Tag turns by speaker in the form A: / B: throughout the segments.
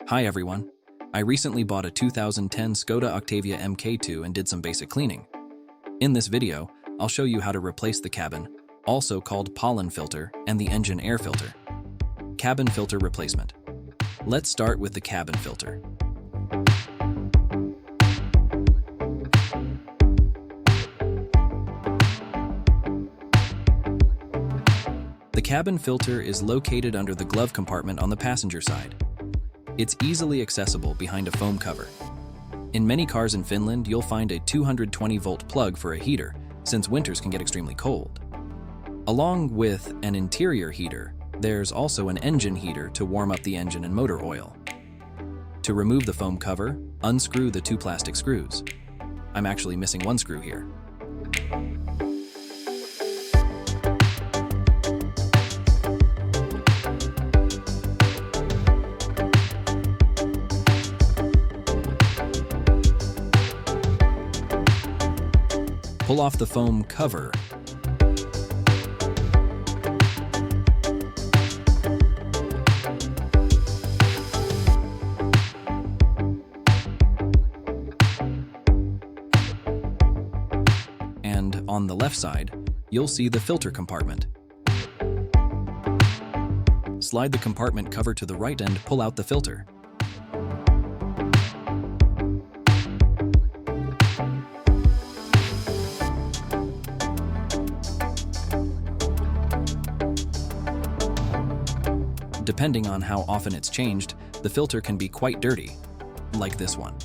A: Hi everyone. I recently bought a 2010 Skoda Octavia MK2 and did some basic cleaning. In this video, I'll show you how to replace the cabin, also called pollen filter, and the engine air filter. Cabin filter replacement. Let's start with the cabin filter. The cabin filter is located under the glove compartment on the passenger side. It's easily accessible behind a foam cover. In many cars in Finland, you'll find a 220-volt plug for a heater, since winters can get extremely cold. Along with an interior heater, there's also an engine heater to warm up the engine and motor oil. To remove the foam cover, unscrew the two plastic screws. I'm actually missing one screw here. Pull off the foam cover. And on the left side, you'll see the filter compartment. Slide the compartment cover to the right and pull out the filter. Depending on how often it's changed, the filter can be quite dirty, like this one.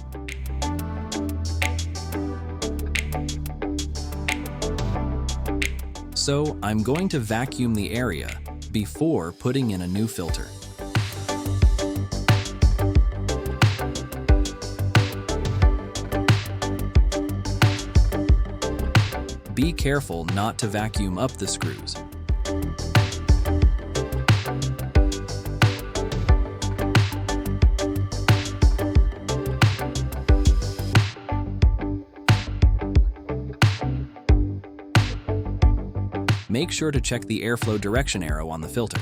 A: So I'm going to vacuum the area before putting in a new filter. Be careful not to vacuum up the screws. Make sure to check the airflow direction arrow on the filter.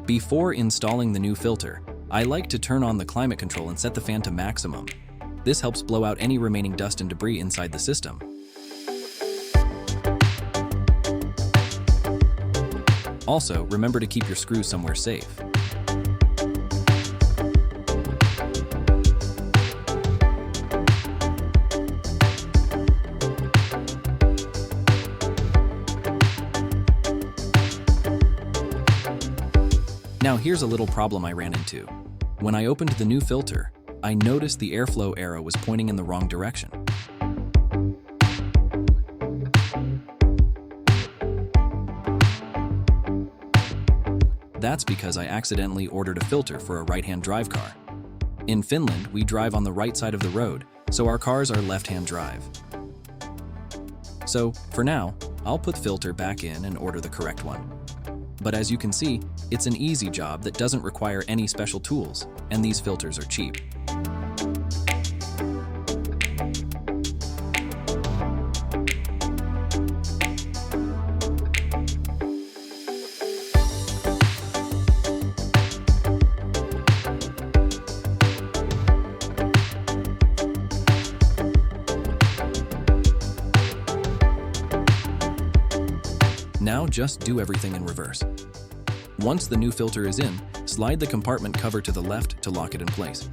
A: Before installing the new filter, I like to turn on the climate control and set the fan to maximum. This helps blow out any remaining dust and debris inside the system. Also, remember to keep your screws somewhere safe. Now here's a little problem I ran into. When I opened the new filter, I noticed the airflow arrow was pointing in the wrong direction. That's because I accidentally ordered a filter for a right-hand drive car. In Finland, we drive on the right side of the road, so our cars are left-hand drive. So, for now, I'll put filter back in and order the correct one. But as you can see, it's an easy job that doesn't require any special tools, and these filters are cheap. Now just do everything in reverse. Once the new filter is in, slide the compartment cover to the left to lock it in place.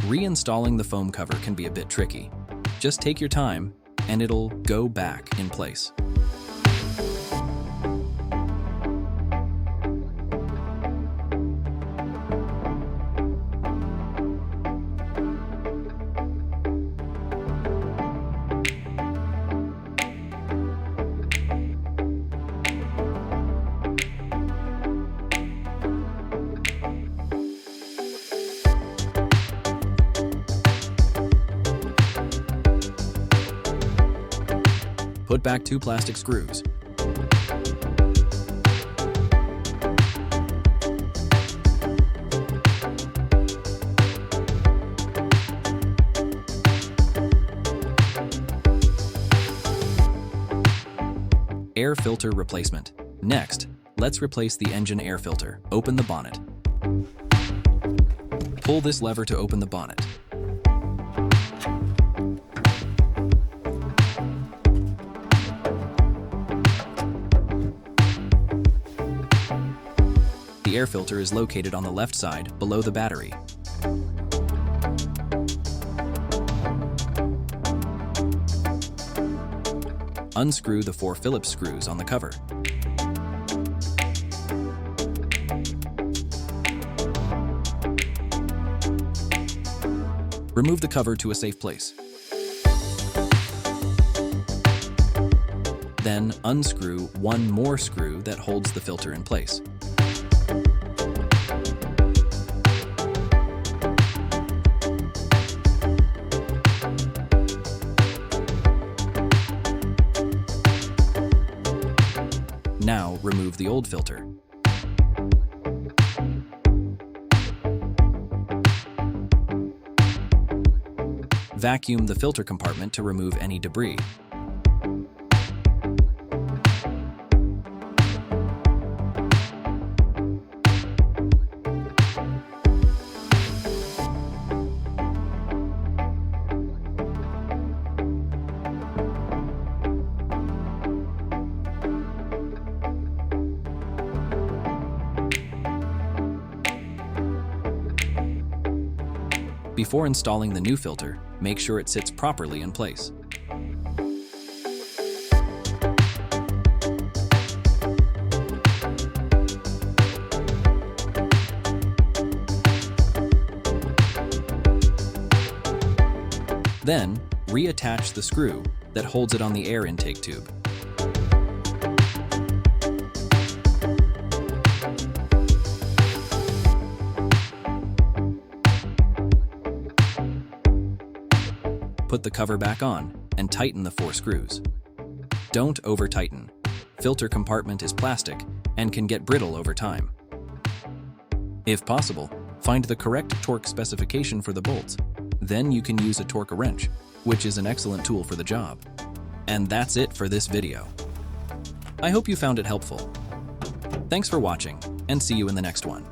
A: Reinstalling the foam cover can be a bit tricky. Just take your time, and it'll go back in place. Put back 2 plastic screws. Air filter replacement. Next, let's replace the engine air filter. Open the bonnet. Pull this lever to open the bonnet. The air filter is located on the left side, below the battery. Unscrew the 4 Phillips screws on the cover. Remove the cover to a safe place. Then unscrew 1 more screw that holds the filter in place. Now remove the old filter. Vacuum the filter compartment to remove any debris. Before installing the new filter, make sure it sits properly in place. Then, reattach the screw that holds it on the air intake tube. Put the cover back on and tighten the 4 screws. Don't over-tighten. Filter compartment is plastic and can get brittle over time. If possible, find the correct torque specification for the bolts. Then you can use a torque wrench, which is an excellent tool for the job. And that's it for this video. I hope you found it helpful. Thanks for watching, and see you in the next one.